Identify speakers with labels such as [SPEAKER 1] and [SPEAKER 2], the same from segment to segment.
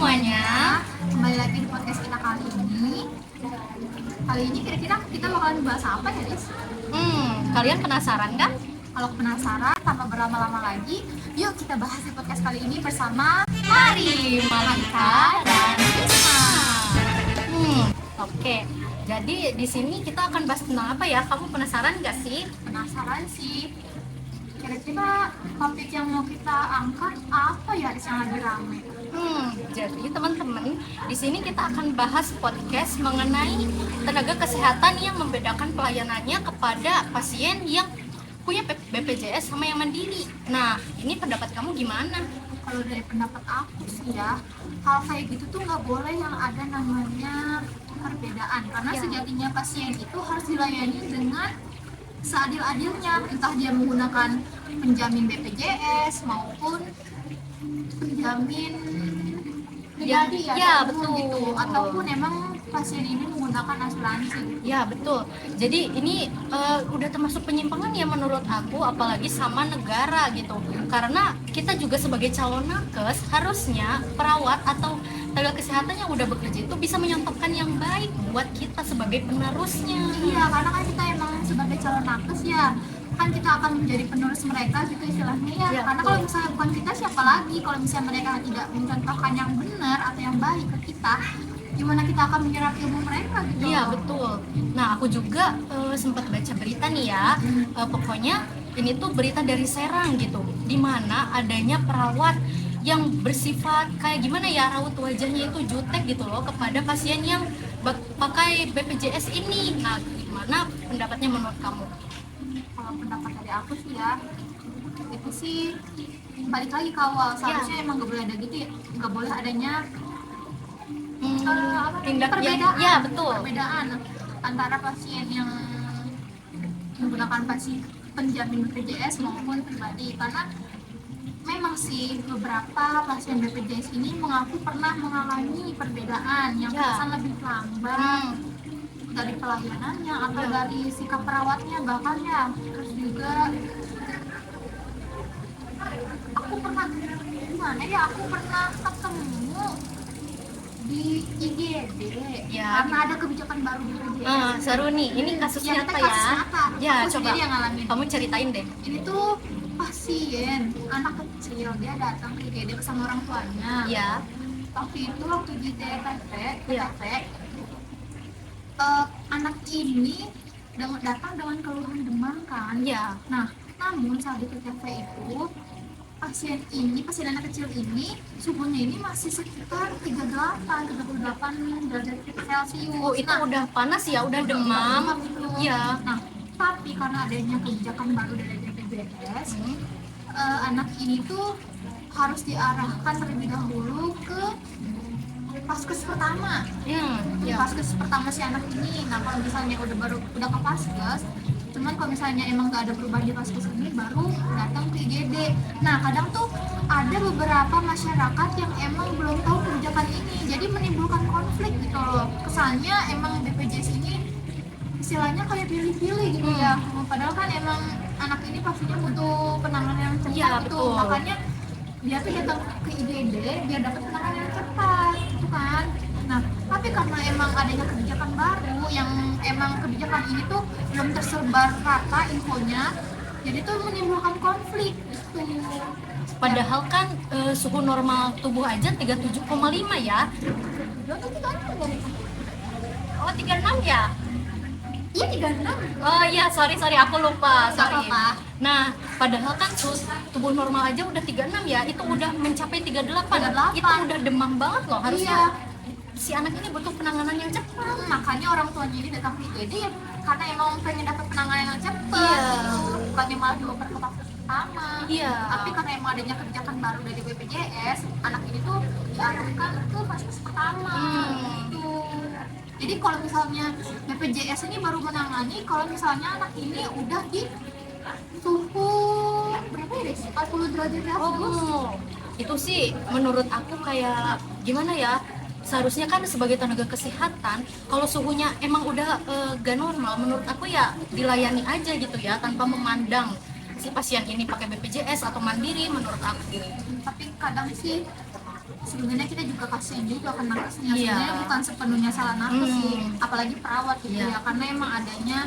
[SPEAKER 1] semuanya.
[SPEAKER 2] Kembali lagi di podcast kita kali ini. Kali ini kira-kira kita bakalan bahas apa ya, Lis?
[SPEAKER 1] Kalian penasaran kan?
[SPEAKER 2] Kalau penasaran, tanpa berlama-lama lagi, yuk kita bahas di podcast kali ini bersama
[SPEAKER 1] Mari Malika dan Risma. Oke. Jadi di sini kita akan bahas tentang apa ya? Kamu penasaran nggak sih?
[SPEAKER 2] Penasaran sih. Kira-kira topik yang mau kita angkat apa ya, Lis, yang lagi rame?
[SPEAKER 1] Jadi teman-teman, di sini kita akan bahas podcast mengenai tenaga kesehatan yang membedakan pelayanannya kepada pasien yang punya BPJS sama yang mandiri. Nah, ini pendapat kamu gimana?
[SPEAKER 2] Kalau dari pendapat aku sih ya, hal kayak gitu tuh nggak boleh yang ada namanya perbedaan. Karena
[SPEAKER 1] Ya.
[SPEAKER 2] sejatinya pasien itu harus dilayani dengan seadil-adilnya, entah dia menggunakan penjamin BPJS maupun penjamin pribadi
[SPEAKER 1] ya,
[SPEAKER 2] ataupun
[SPEAKER 1] betul.
[SPEAKER 2] gitu, ataupun emang pasien ini menggunakan asuransi.
[SPEAKER 1] Ya, betul. Jadi ini udah termasuk penyimpangan ya menurut aku, apalagi sama negara gitu. Karena kita juga sebagai calon nakes harusnya perawat atau tenaga kesehatan yang udah bekerja itu bisa menyontohkan yang baik buat kita sebagai penerusnya.
[SPEAKER 2] Iya, karena kan kita emang sebagai calon nakes ya, kan kita akan menjadi penerus mereka gitu istilahnya ya.
[SPEAKER 1] Ya,
[SPEAKER 2] Karena
[SPEAKER 1] betul.
[SPEAKER 2] kalau misalnya bukan kita, siapa lagi? Kalau misalnya mereka tidak mencontohkan yang benar atau yang baik ke kita, gimana kita akan menyerap ilmu mereka gitu?
[SPEAKER 1] Iya, betul. Nah, aku juga sempat baca berita nih ya. Pokoknya ini tuh berita dari Serang gitu, di mana adanya perawat yang bersifat kayak gimana ya, raut wajahnya itu jutek gitu loh kepada pasien yang pakai BPJS ini. Nah, gimana pendapatnya menurut kamu?
[SPEAKER 2] Kalau pendapat dari aku sih ya, itu sih balik lagi ke awal. Seharusnya emang gak boleh ada gitu ya, gak boleh adanya
[SPEAKER 1] Tindak
[SPEAKER 2] perbedaan.
[SPEAKER 1] ya, betul.
[SPEAKER 2] Perbedaan antara pasien yang menggunakan penjamin BPJS maupun pribadi, karena memang sih beberapa pasien BPJS ini mengaku pernah mengalami perbedaan yang
[SPEAKER 1] Ya.
[SPEAKER 2] terkesan lebih lambat dari pelayanannya atau dari sikap perawatnya, bahkan ya. Terus juga aku pernah ketemu di IGD
[SPEAKER 1] Ya.
[SPEAKER 2] karena ada kebijakan baru BPJS.
[SPEAKER 1] Seru nih. Ini kasusnya
[SPEAKER 2] Yang
[SPEAKER 1] apa
[SPEAKER 2] kita
[SPEAKER 1] ya?
[SPEAKER 2] kasusnya apa?
[SPEAKER 1] Ya,
[SPEAKER 2] Aku
[SPEAKER 1] coba
[SPEAKER 2] sendiri yang ngalamin.
[SPEAKER 1] kamu ceritain deh.
[SPEAKER 2] Ini tuh pasien anak kecil, dia datang ke IGD bersama orang tuanya.
[SPEAKER 1] Ya.
[SPEAKER 2] Waktu di TTP,
[SPEAKER 1] Iya.
[SPEAKER 2] anak ini datang dengan keluhan demam kan.
[SPEAKER 1] Ya.
[SPEAKER 2] Nah, namun saat di TTP itu pasien anak kecil ini suhunya ini masih sekitar 38 derajat Celcius.
[SPEAKER 1] Oh, itu
[SPEAKER 2] Nah,
[SPEAKER 1] udah panas ya, udah demam.
[SPEAKER 2] itu.
[SPEAKER 1] Iya.
[SPEAKER 2] Nah, tapi karena adanya kebijakan baru dari BPJS, anak ini tuh harus diarahkan terlebih dahulu ke paskes pertama.
[SPEAKER 1] Ya.
[SPEAKER 2] Paskes pertama si anak ini. Nah, kalau misalnya udah ke paskes, cuman kalau misalnya emang gak ada perubahan di paskes ini, baru datang ke IGD. Nah, kadang tuh ada beberapa masyarakat yang emang belum tahu kebijakan ini, jadi menimbulkan konflik gitu loh. Kesannya emang BPJS ini istilahnya kayak pilih-pilih gitu ya. Padahal kan emang anak ini pastinya butuh penanganan yang cepat
[SPEAKER 1] Iya,
[SPEAKER 2] gitu.
[SPEAKER 1] betul.
[SPEAKER 2] Makanya dia tuh datang ke IGD biar dapat penanganan yang cepat gitu kan. Nah, tapi karena emang adanya kebijakan baru yang emang kebijakan ini tuh belum tersebar rata infonya, jadi tuh menimbulkan konflik gitu.
[SPEAKER 1] Padahal kan suhu normal tubuh aja 37,5 ya.
[SPEAKER 2] Dia tuh 36 dari
[SPEAKER 1] Oh, 36 ya?
[SPEAKER 2] Iya 36.
[SPEAKER 1] Oh iya, sorry aku lupa.
[SPEAKER 2] Nggak
[SPEAKER 1] Sorry.
[SPEAKER 2] apa-apa.
[SPEAKER 1] Nah, padahal kan tubuh normal aja udah 36 ya. Itu udah mencapai 38.
[SPEAKER 2] 38.
[SPEAKER 1] Itu udah demam banget loh. Harusnya
[SPEAKER 2] Iya.
[SPEAKER 1] si anak ini butuh penanganan yang cepat.
[SPEAKER 2] Makanya orang tuanya ini datang ke IGD ya karena emang pengen dapat penanganan yang cepat
[SPEAKER 1] Iya.
[SPEAKER 2] gitu. Bukannya malah dioper ke paskes pertama.
[SPEAKER 1] Iya.
[SPEAKER 2] Tapi karena emang adanya kebijakan baru dari BPJS, anak ini tuh diarahkan ke paskes pertama gitu. Jadi kalau misalnya BPJS ini baru menangani kalau misalnya anak ini udah di suhu berapa ya, 40 derajat Celcius.
[SPEAKER 1] Oh, itu sih menurut aku kayak gimana ya? Seharusnya kan sebagai tenaga kesehatan, kalau suhunya emang udah gak normal, menurut aku ya dilayani aja gitu ya, tanpa memandang si pasien ini pakai BPJS atau mandiri menurut aku.
[SPEAKER 2] Tapi kadang sih sebenarnya kita juga kasihan juga ke nakesnya.
[SPEAKER 1] Iya.
[SPEAKER 2] Sebenarnya bukan sepenuhnya salah nakes sih,
[SPEAKER 1] Hmm.
[SPEAKER 2] apalagi perawat gitu
[SPEAKER 1] Iya.
[SPEAKER 2] ya, karena emang adanya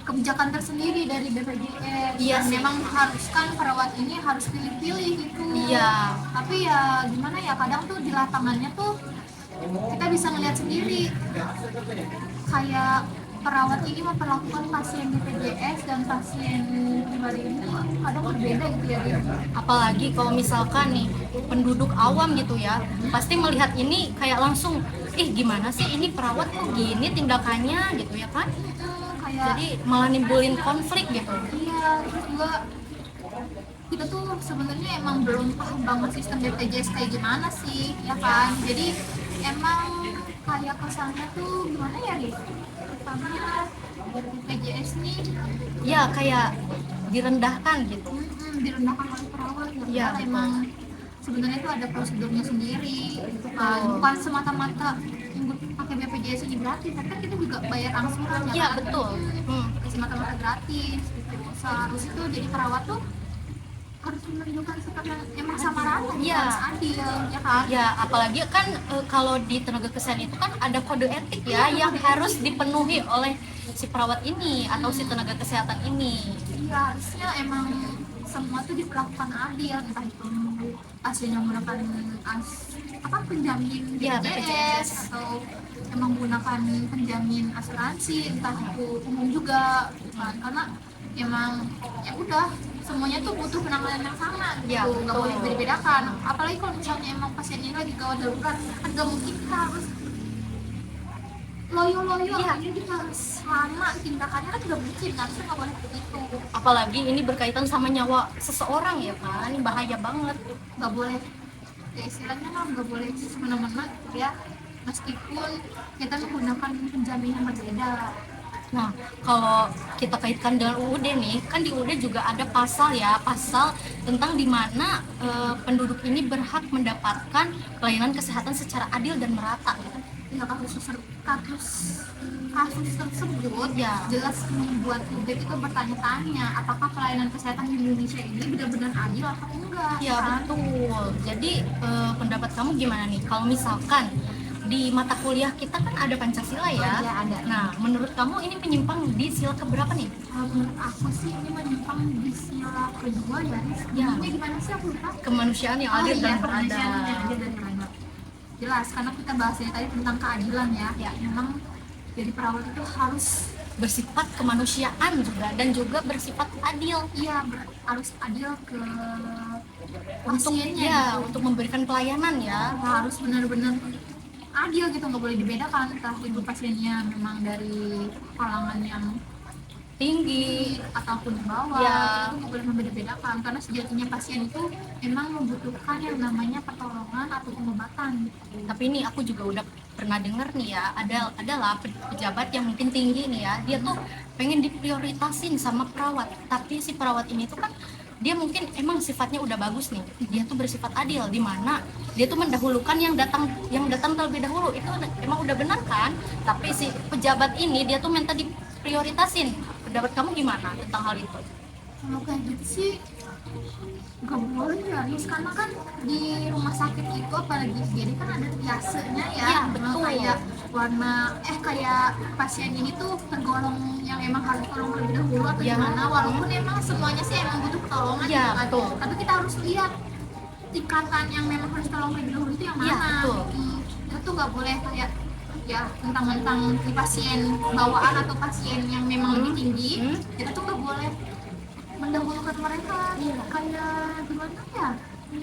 [SPEAKER 2] kebijakan tersendiri dari BPJS
[SPEAKER 1] Iya
[SPEAKER 2] dan
[SPEAKER 1] sih.
[SPEAKER 2] memang haruskan perawat ini harus pilih-pilih gitu.
[SPEAKER 1] Iya.
[SPEAKER 2] Tapi ya gimana ya, kadang tuh di lapangannya tuh kita bisa ngeliat sendiri kayak perawat ini memperlakukan pasien BPJS dan pasien pribadi ini tuh kadang berbeda gitu ya dia.
[SPEAKER 1] Apalagi kalau misalkan nih penduduk awam gitu ya, pasti melihat ini kayak langsung, ih gimana sih ini perawat kok gini tindakannya gitu ya kan?
[SPEAKER 2] Kayak
[SPEAKER 1] Jadi malah nimbulin konflik gitu.
[SPEAKER 2] iya, terus juga kita tuh sebenarnya emang belum paham banget sistem BPJS kayak gimana sih, ya kan? Jadi emang kayak kesannya tuh gimana ya, Ri? Kesannya dari BPJS nih
[SPEAKER 1] Ya kayak direndahkan gitu.
[SPEAKER 2] direndahkan oleh perawat, ya
[SPEAKER 1] Iya,
[SPEAKER 2] padahal
[SPEAKER 1] betul.
[SPEAKER 2] emang sebenarnya tuh ada prosedurnya sendiri, gitu kan? Bukan semata-mata pakai BPJS ini gratis, tapi kan kita juga bayar angsuran, ya
[SPEAKER 1] Iya
[SPEAKER 2] kan?
[SPEAKER 1] betul.
[SPEAKER 2] Semata-mata gratis gitu. Seharusnya tuh jadi perawat tuh harus menunjukkan sikap yang emang sama rata,
[SPEAKER 1] Iya.
[SPEAKER 2] harus adil, ya kan?
[SPEAKER 1] Ya apalagi kan kalau di tenaga kesehatan itu kan ada kode etik ya yang harus dipenuhi oleh si perawat ini atau si tenaga kesehatan ini.
[SPEAKER 2] Iya, harusnya emang semua tuh diperlakukan adil, entah itu pasien yang menggunakan penjamin
[SPEAKER 1] Iya,
[SPEAKER 2] BPJS atau yang menggunakan penjamin asuransi, entah itu umum juga, kan? Karena emang ya udah semuanya tuh butuh penanganan yang sama gitu,
[SPEAKER 1] Ya,
[SPEAKER 2] nggak
[SPEAKER 1] betul.
[SPEAKER 2] boleh beda-bedakan. Apalagi kalau misalnya emang pasien ini lagi gawat darurat, kan nggak mungkin kita harus loyo-loyo,
[SPEAKER 1] Iya.
[SPEAKER 2] ini kita harus sama tindakannya, kan nggak mungkin, harusnya nggak boleh begitu.
[SPEAKER 1] Apalagi ini berkaitan sama nyawa seseorang ya kan, ini bahaya banget.
[SPEAKER 2] Nggak boleh, ya istilahnya mah nggak boleh semena-mena gitu ya, meskipun kita menggunakan penjamin yang berbeda.
[SPEAKER 1] Nah, kalau kita kaitkan dengan UUD nih, kan di UUD juga ada pasal ya, pasal tentang di mana penduduk ini berhak mendapatkan pelayanan kesehatan secara adil dan merata. Gitu.
[SPEAKER 2] Ya, kasus tersebut
[SPEAKER 1] Ya.
[SPEAKER 2] jelas membuat publik itu bertanya-tanya apakah pelayanan kesehatan di Indonesia ini benar-benar adil atau enggak,
[SPEAKER 1] Ya
[SPEAKER 2] kan?
[SPEAKER 1] betul. Jadi pendapat kamu gimana nih? Kalau misalkan di mata kuliah kita kan ada Pancasila ya.
[SPEAKER 2] Iya, ada.
[SPEAKER 1] Nah, menurut kamu ini menyimpang di sila keberapa nih?
[SPEAKER 2] Menurut aku sih ini menyimpang di sila kedua ya.
[SPEAKER 1] Ya.
[SPEAKER 2] Ini gimana sih, aku lupa.
[SPEAKER 1] Kemanusiaan yang adil dan
[SPEAKER 2] kemanusiaan yang
[SPEAKER 1] beradab.
[SPEAKER 2] adil dan beradab. Jelas, karena kita bahasnya tadi tentang keadilan ya. Ya, memang jadi perawat itu harus
[SPEAKER 1] Bersifat kemanusiaan juga dan juga bersifat adil.
[SPEAKER 2] harus adil ke
[SPEAKER 1] Untuk
[SPEAKER 2] pasiennya.
[SPEAKER 1] ya,
[SPEAKER 2] gitu.
[SPEAKER 1] untuk memberikan pelayanan ya.
[SPEAKER 2] Harus benar-benar adil gitu, nggak boleh dibedakan, entah itu pasiennya memang dari kalangan yang
[SPEAKER 1] Tinggi.
[SPEAKER 2] ataupun di bawah,
[SPEAKER 1] Ya.
[SPEAKER 2] itu nggak boleh membeda-bedakan, karena sejatinya pasien itu memang membutuhkan yang namanya pertolongan atau pengobatan gitu.
[SPEAKER 1] Tapi ini aku juga udah pernah denger nih ya, adalah pejabat yang mungkin tinggi nih ya, dia tuh pengen diprioritasin sama perawat, tapi si perawat ini tuh kan dia mungkin emang sifatnya udah bagus nih, dia tuh bersifat adil, di mana dia tuh mendahulukan yang datang terlebih dahulu, itu emang udah benar kan, tapi si pejabat ini dia tuh minta diprioritasin. Pendapat kamu gimana tentang hal itu?
[SPEAKER 2] Kalau kayak gitu sih nggak boleh ya, Riz, karena kan di rumah sakit itu apalagi jadi kan ada triasenya ya.
[SPEAKER 1] Iya,
[SPEAKER 2] Memang
[SPEAKER 1] betul.
[SPEAKER 2] kayak warna kayak pasien ini tuh tergolong yang emang harus tolong terlebih dahulu atau
[SPEAKER 1] Iya.
[SPEAKER 2] gimana, walaupun emang semuanya sih emang butuh pertolongan
[SPEAKER 1] Iya,
[SPEAKER 2] gitu kan.
[SPEAKER 1] betul.
[SPEAKER 2] Tapi kita harus lihat tingkatan yang memang harus tolong terlebih dahulu itu yang mana.
[SPEAKER 1] Iya, betul.
[SPEAKER 2] Itu tuh nggak boleh kayak ya tentang di pasien bawaan atau pasien yang memang lebih tinggi, kita tuh nggak boleh mendahulukan mereka. Kayak gimana ya,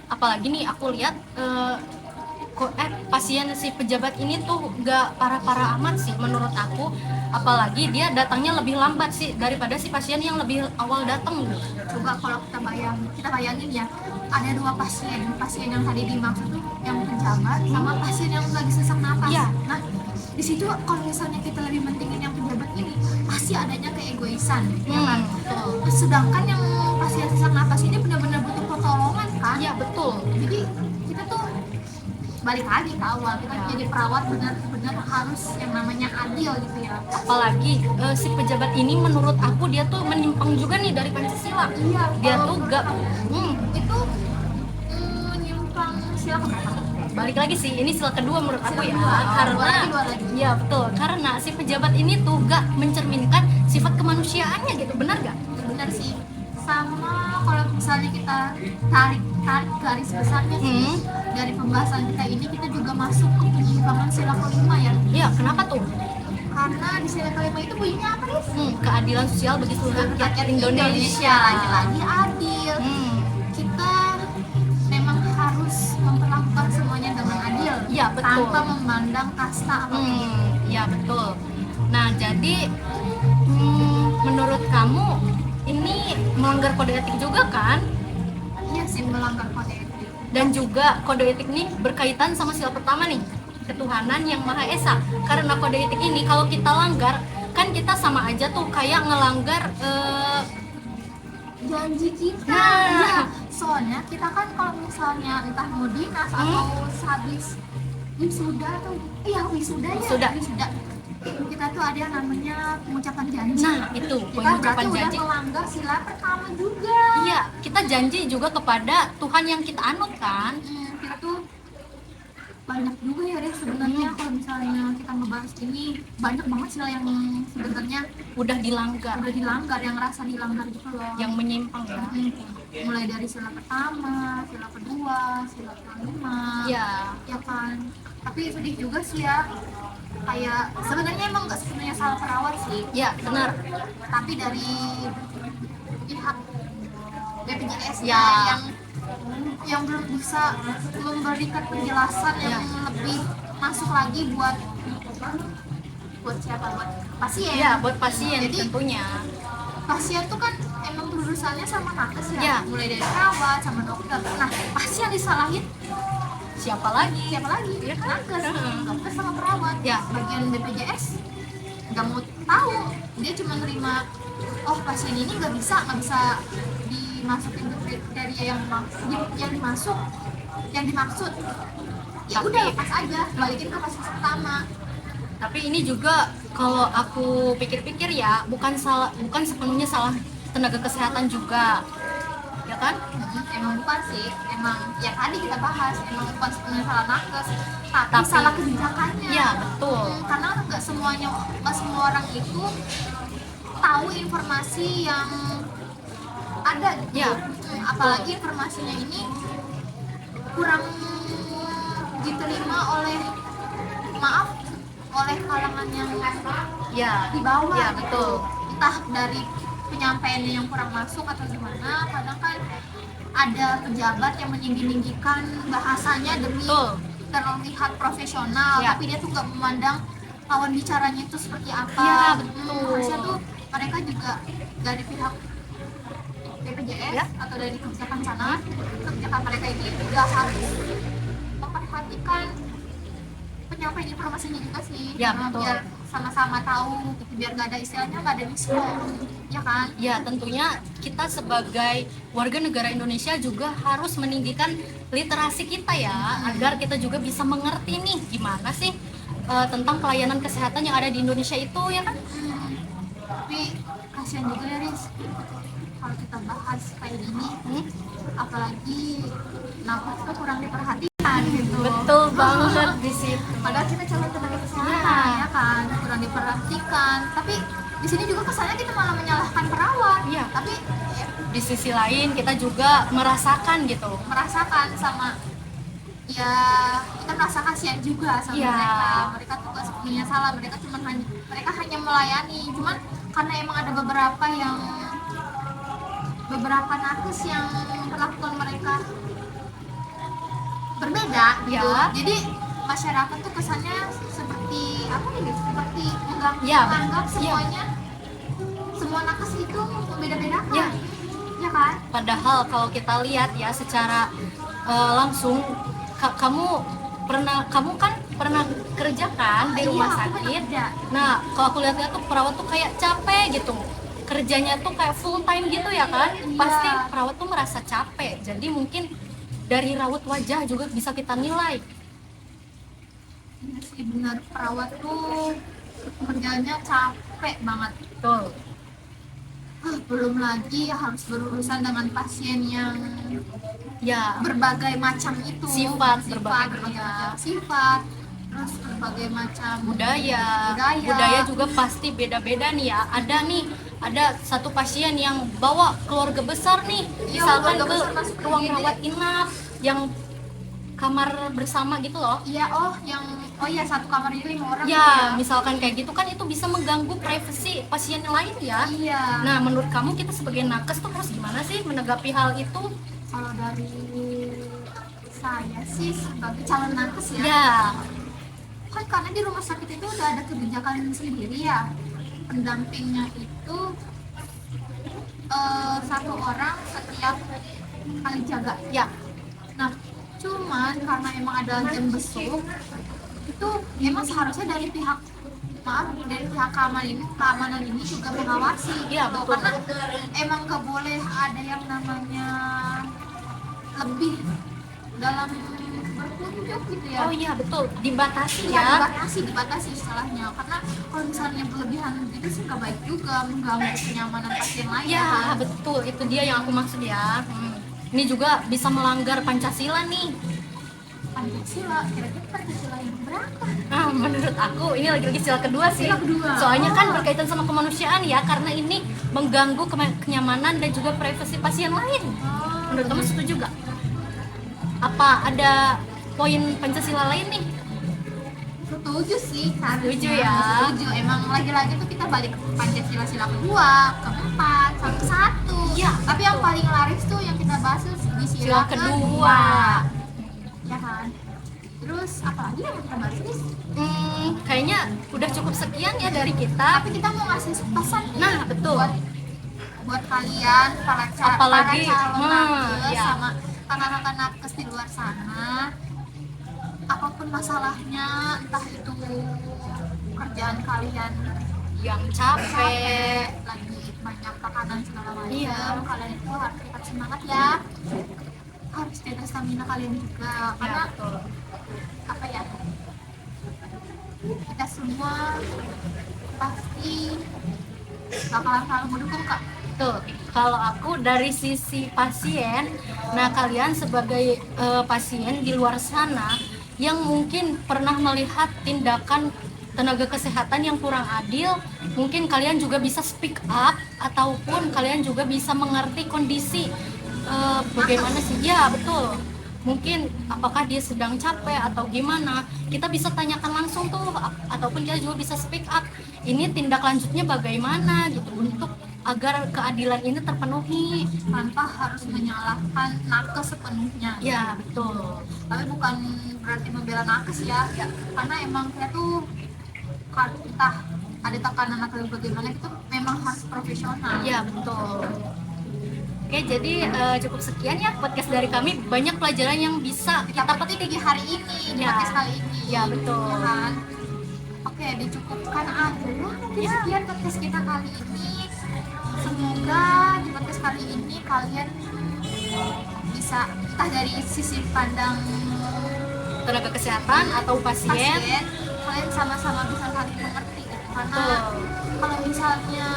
[SPEAKER 1] Apalagi nih aku lihat pasien si pejabat ini tuh gak parah-parah amat sih menurut aku, apalagi dia datangnya lebih lambat sih daripada si pasien yang lebih awal datang.
[SPEAKER 2] coba kalau kita bayangin ya, ada dua pasien yang tadi dimaksud tuh yang pejabat sama pasien yang lagi sesak napas.
[SPEAKER 1] Iya.
[SPEAKER 2] Nah, di situ kalau misalnya kita lebih pentingin yang pejabat ini, pasti adanya keegoisan, ya kan?
[SPEAKER 1] Betul.
[SPEAKER 2] Sedangkan yang pasien sesak napas ini benar-benar butuh pertolongan kan?
[SPEAKER 1] Iya betul.
[SPEAKER 2] Jadi kita tuh balik lagi ke awal, kita
[SPEAKER 1] Ya.
[SPEAKER 2] jadi perawat benar-benar harus yang namanya adil gitu ya.
[SPEAKER 1] Apalagi si pejabat ini menurut aku dia tuh menyimpang juga nih dari Pancasila.
[SPEAKER 2] Iya,
[SPEAKER 1] Dia
[SPEAKER 2] kalau
[SPEAKER 1] tuh
[SPEAKER 2] menurut
[SPEAKER 1] gak
[SPEAKER 2] aku itu menyimpang sila keberapa?
[SPEAKER 1] Balik lagi sih, ini sila kedua menurut aku
[SPEAKER 2] Sila
[SPEAKER 1] ya,
[SPEAKER 2] kedua.
[SPEAKER 1] karena
[SPEAKER 2] Dua lagi.
[SPEAKER 1] ya betul, karena si pejabat ini tuh gak mencerminkan sifat kemanusiaannya gitu, benar gak?
[SPEAKER 2] Benar sih. Sama kalau misalnya kita tarik garis besarnya sih, dari pembahasan kita ini kita juga masuk ke penyimpangan sila kelima ya.
[SPEAKER 1] Iya, kenapa tuh?
[SPEAKER 2] Karena di sila kelima itu bunyinya apa nih?
[SPEAKER 1] Keadilan sosial bagi seluruh rakyat Indonesia.
[SPEAKER 2] Lagi-lagi adil. Kita memang harus memperlakukan semuanya dengan adil.
[SPEAKER 1] Iya, betul.
[SPEAKER 2] Tanpa memandang kasta apapun.
[SPEAKER 1] Iya, betul. Nah, jadi menurut kamu ini melanggar kode etik juga kan?
[SPEAKER 2] Iya sih, melanggar kode etik.
[SPEAKER 1] Dan juga kode etik ini berkaitan sama sila pertama nih, ketuhanan yang Maha Esa. Karena kode etik ini kalau kita langgar, kan kita sama aja tuh kayak ngelanggar
[SPEAKER 2] janji kita.
[SPEAKER 1] Nah.
[SPEAKER 2] Ya, soalnya kita kan kalau misalnya entah mau dinas atau habis wisuda atau wisuda ya. Wisuda. Kita tuh ada yang namanya pengucapan janji.
[SPEAKER 1] Nah, itu
[SPEAKER 2] Kita
[SPEAKER 1] pengucapan
[SPEAKER 2] berarti
[SPEAKER 1] janji.
[SPEAKER 2] udah melanggar sila pertama juga.
[SPEAKER 1] Iya, kita janji juga kepada Tuhan yang kita anut kan.
[SPEAKER 2] Kita tuh banyak juga ya deh sebenarnya kalau misalnya kita ngebahas ini banyak banget sila yang sebenarnya
[SPEAKER 1] Udah dilanggar,
[SPEAKER 2] yang ngerasa dilanggar gitu loh.
[SPEAKER 1] yang menyimpang ya.
[SPEAKER 2] Mulai dari sila pertama, sila kedua, sila kelima.
[SPEAKER 1] Iya.
[SPEAKER 2] Ya kan. Tapi sedih juga sih ya. Kayak sebenarnya emang nggak sepenuhnya salah perawat sih.
[SPEAKER 1] Iya, benar.
[SPEAKER 2] Tapi dari pihak BPJS
[SPEAKER 1] Ya.
[SPEAKER 2] yang belum bisa memberikan penjelasan yang lebih masuk lagi buat siapa, buat pasien.
[SPEAKER 1] Iya, buat pasien.
[SPEAKER 2] Jadi,
[SPEAKER 1] tentunya.
[SPEAKER 2] pasien tuh kan emang berurusannya sama nakes ya,
[SPEAKER 1] Ya.
[SPEAKER 2] mulai dari perawat sama dokter. Nah, pasti yang disalahin
[SPEAKER 1] Siapa lagi?
[SPEAKER 2] ya kan? Nakes, dokter sama perawat.
[SPEAKER 1] Ya.
[SPEAKER 2] Bagian BPJS nggak mau tahu, dia cuma nerima pasien ini nggak bisa dimasukin ke kriteria yang dimaksud. Ya
[SPEAKER 1] Tapi-
[SPEAKER 2] udah, lepas aja, balikin ke kasus pertama.
[SPEAKER 1] Tapi ini juga kalau aku pikir-pikir ya, bukan sepenuhnya salah tenaga kesehatan juga. Ya kan?
[SPEAKER 2] Emang bukan sih, emang ya tadi kita bahas, emang bukan sepenuhnya salah nakes, tapi
[SPEAKER 1] Tapi-
[SPEAKER 2] salah kebijakannya.
[SPEAKER 1] Iya, betul.
[SPEAKER 2] Karena nggak semua orang itu tahu informasi yang ada gitu.
[SPEAKER 1] Iya.
[SPEAKER 2] Apalagi informasinya ini kurang diterima oleh kalangan yang
[SPEAKER 1] Ya.
[SPEAKER 2] di bawah
[SPEAKER 1] Ya,
[SPEAKER 2] gitu.
[SPEAKER 1] betul.
[SPEAKER 2] Entah dari penyampaiannya yang kurang masuk atau gimana. Kadang kan ada pejabat yang meninggi-ninggikan bahasanya demi
[SPEAKER 1] Betul.
[SPEAKER 2] terlihat profesional,
[SPEAKER 1] Ya.
[SPEAKER 2] tapi dia tuh nggak memandang lawan bicaranya itu seperti apa.
[SPEAKER 1] Ya, betul.
[SPEAKER 2] Harusnya tuh mereka juga dari pihak BPJS
[SPEAKER 1] Ya.
[SPEAKER 2] atau dari kebijakan sana, kebijakan mereka ini juga harus memperhatikan penyampaian informasinya juga sih.
[SPEAKER 1] Ya, betul.
[SPEAKER 2] Biar sama-sama tahu gitu, biar nggak ada istilahnya nggak ada miskom, ya kan?
[SPEAKER 1] Ya, tentunya kita sebagai warga negara Indonesia juga harus meninggikan literasi kita ya, agar kita juga bisa mengerti nih gimana sih tentang pelayanan kesehatan yang ada di Indonesia itu ya kan?
[SPEAKER 2] Tapi kasihan juga ya Riz, kalau kita bahas kayak gini, apalagi nafas tuh kurang diperhatikan gitu.
[SPEAKER 1] Betul banget di situ.
[SPEAKER 2] Padahal kita calon tenaga kesehatan,
[SPEAKER 1] Iya.
[SPEAKER 2] ya kan, kurang diperhatikan. Tapi di sini juga kesannya kita malah menyalahkan perawat.
[SPEAKER 1] Iya.
[SPEAKER 2] Tapi ya,
[SPEAKER 1] Di sisi lain kita juga merasakan gitu.
[SPEAKER 2] merasakan sama, ya kita merasa kasihan juga sama
[SPEAKER 1] Iya.
[SPEAKER 2] mereka tuh gak sepenuhnya salah, mereka hanya melayani, cuman karena emang ada beberapa nakes yang perlakuan mereka berbeda gitu.
[SPEAKER 1] Ya.
[SPEAKER 2] Jadi masyarakat tuh kesannya seperti apa nih, seperti
[SPEAKER 1] Ya,
[SPEAKER 2] menganggap
[SPEAKER 1] ya.
[SPEAKER 2] semuanya semua nakes itu membeda-bedakan,
[SPEAKER 1] Ya.
[SPEAKER 2] ya kan?
[SPEAKER 1] Padahal kalau kita lihat ya secara langsung kamu kan pernah kerja kan di
[SPEAKER 2] Iya,
[SPEAKER 1] rumah
[SPEAKER 2] aku pernah
[SPEAKER 1] sakit.
[SPEAKER 2] kerja.
[SPEAKER 1] Nah, kalau aku lihat tuh perawat tuh kayak capek gitu. Kerjanya tuh kayak full time gitu ya kan?
[SPEAKER 2] Iya.
[SPEAKER 1] Pasti perawat tuh merasa capek. Jadi mungkin dari raut wajah juga bisa kita nilai.
[SPEAKER 2] Iya sih, benar, perawat tuh kerjanya capek banget.
[SPEAKER 1] Betul.
[SPEAKER 2] Belum lagi harus berurusan dengan pasien yang
[SPEAKER 1] Ya,
[SPEAKER 2] berbagai macam itu
[SPEAKER 1] Sifat,
[SPEAKER 2] berbagai
[SPEAKER 1] berbagai
[SPEAKER 2] macam sifat, terus berbagai macam
[SPEAKER 1] budaya juga pasti beda-beda nih ya. Ada satu pasien yang bawa keluarga besar nih,
[SPEAKER 2] Iya,
[SPEAKER 1] misalkan
[SPEAKER 2] keluarga
[SPEAKER 1] ke
[SPEAKER 2] besar masuk ke
[SPEAKER 1] ruang
[SPEAKER 2] IGD.
[SPEAKER 1] rawat inap yang kamar bersama gitu loh.
[SPEAKER 2] Iya, satu kamar jadi 5 orang gitu
[SPEAKER 1] Ya, misalkan kayak gitu kan itu bisa mengganggu privasi pasien yang lain ya.
[SPEAKER 2] Iya.
[SPEAKER 1] Nah, menurut kamu kita sebagai nakes tuh harus gimana sih menanggapi hal itu?
[SPEAKER 2] Kalau dari saya sih sebagai calon nakes ya,
[SPEAKER 1] Ya,
[SPEAKER 2] kan karena di rumah sakit itu udah ada kebijakan sendiri ya, pendampingnya itu satu orang setiap kali jaga.
[SPEAKER 1] ya,
[SPEAKER 2] Nah, cuman karena emang ada jam besuk, itu emang seharusnya dari pihak keamanan ini juga mengawasi
[SPEAKER 1] Iya,
[SPEAKER 2] gitu.
[SPEAKER 1] betul.
[SPEAKER 2] Karena emang gak boleh ada yang namanya lebih dalam berkunjung gitu ya.
[SPEAKER 1] oh iya betul, dibatasi
[SPEAKER 2] Ya,
[SPEAKER 1] ya.
[SPEAKER 2] dibatasi istilahnya, karena kalau misalnya berlebihan itu sih gak baik juga, mengganggu kenyamanan pasien lain
[SPEAKER 1] Ya,
[SPEAKER 2] kan.
[SPEAKER 1] betul, itu dia yang aku maksud ya. Ini juga bisa melanggar Pancasila nih.
[SPEAKER 2] Pancasila, kira-kira Pancasila yang berapa?
[SPEAKER 1] Nah, menurut aku ini lagi-lagi sila kedua sih.
[SPEAKER 2] Sila kedua.
[SPEAKER 1] Soalnya kan
[SPEAKER 2] Oh.
[SPEAKER 1] berkaitan sama kemanusiaan ya, karena ini mengganggu kenyamanan dan juga privasi pasien lain. Menurut kamu setuju gak? Apa ada poin Pancasila lain nih?
[SPEAKER 2] Setuju sih, harusnya.
[SPEAKER 1] Setuju ya.
[SPEAKER 2] Setuju, emang lagi-lagi tuh kita balik ke Pancasila sila kedua, keempat, sampai satu.
[SPEAKER 1] Iya,
[SPEAKER 2] Tapi yang
[SPEAKER 1] betul.
[SPEAKER 2] paling laris tuh yang kita bahas tuh di
[SPEAKER 1] Sila
[SPEAKER 2] sila
[SPEAKER 1] kedua.
[SPEAKER 2] Ya kan? Terus apa lagi yang kita bahas, Ris?
[SPEAKER 1] Kayaknya udah cukup sekian ya dari kita.
[SPEAKER 2] Tapi kita mau ngasih pesan nih
[SPEAKER 1] Nah, betul.
[SPEAKER 2] buat kalian para
[SPEAKER 1] Apalagi,
[SPEAKER 2] calon nakes
[SPEAKER 1] ya.
[SPEAKER 2] sama kakak-kakak nakes di luar sana, apapun masalahnya, entah itu kerjaan kalian
[SPEAKER 1] Yang capek.
[SPEAKER 2] lagi banyak tekanan segala macam,
[SPEAKER 1] Iya.
[SPEAKER 2] kalian itu harus tetap semangat ya, harus jaga stamina kalian juga, karena
[SPEAKER 1] Ya, betul.
[SPEAKER 2] apa ya, kita semua pasti bakalan selalu mendukung kak.
[SPEAKER 1] Tuh, kalau aku dari sisi pasien, nah kalian sebagai pasien di luar sana yang mungkin pernah melihat tindakan tenaga kesehatan yang kurang adil, mungkin kalian juga bisa speak up ataupun kalian juga bisa mengerti kondisi bagaimana sih? Ya, betul. Mungkin apakah dia sedang capek atau gimana, kita bisa tanyakan langsung tuh, ataupun kita juga bisa speak up ini tindak lanjutnya bagaimana gitu, untuk agar keadilan ini terpenuhi.
[SPEAKER 2] Tanpa harus menyalahkan nakes sepenuhnya.
[SPEAKER 1] Ya, betul.
[SPEAKER 2] Tapi bukan berarti membela nakes ya, karena emang kita tuh entah ada tekanan atau bagaimana, itu memang harus profesional.
[SPEAKER 1] Ya, betul. Oke, jadi cukup sekian ya podcast dari kami. Banyak pelajaran yang bisa
[SPEAKER 2] Kita petik di hari ini, di
[SPEAKER 1] Ya.
[SPEAKER 2] podcast kali ini.
[SPEAKER 1] Ya, betul.
[SPEAKER 2] Ya kan? Oke, dicukupkan aja ya. Mungkin sekian podcast kita kali ini. Semoga di podcast kali ini kalian bisa, entah dari sisi pandang
[SPEAKER 1] Tenaga kesehatan atau pasien.
[SPEAKER 2] kalian sama-sama bisa saling mengerti gitu. Karena
[SPEAKER 1] Betul.
[SPEAKER 2] kalau misalnya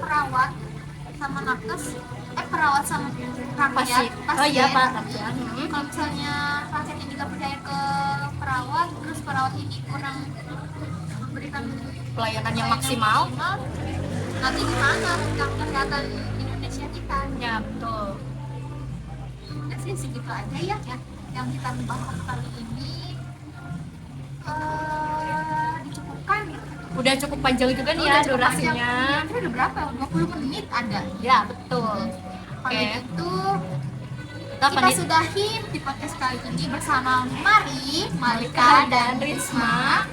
[SPEAKER 2] perawat sama nakes, perawat sama rakyat,
[SPEAKER 1] Oh iya, Pak. Pasien.
[SPEAKER 2] kalau misalnya pasien ini nggak percaya ke perawat, terus perawat ini kurang memberikan
[SPEAKER 1] Pelayanan yang maksimal.
[SPEAKER 2] nanti gimana tentang kesehatan Indonesia kita?
[SPEAKER 1] Ya, betul.
[SPEAKER 2] Ya sih segitu aja ya, yang kita bahas kali ini. Dicukupkan.
[SPEAKER 1] Udah cukup panjang juga nih ya
[SPEAKER 2] Udah cukup
[SPEAKER 1] durasinya.
[SPEAKER 2] panjang. Ini udah berapa? 20 menit ada.
[SPEAKER 1] Ya, betul.
[SPEAKER 2] Kalau
[SPEAKER 1] Oke.
[SPEAKER 2] gitu
[SPEAKER 1] Kita
[SPEAKER 2] kita sudahi di podcast kali ini bersama Malika dan Risma.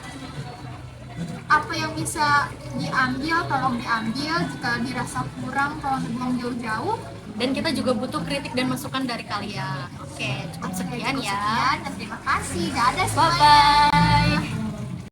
[SPEAKER 2] Apa yang bisa diambil, tolong diambil. Jika dirasa kurang, tolong dibuang jauh-jauh.
[SPEAKER 1] Dan kita juga butuh kritik dan masukan dari kalian. Oke, cukup sekian ya.
[SPEAKER 2] Sekian dan terima kasih. Dadah semuanya.
[SPEAKER 1] Bye-bye.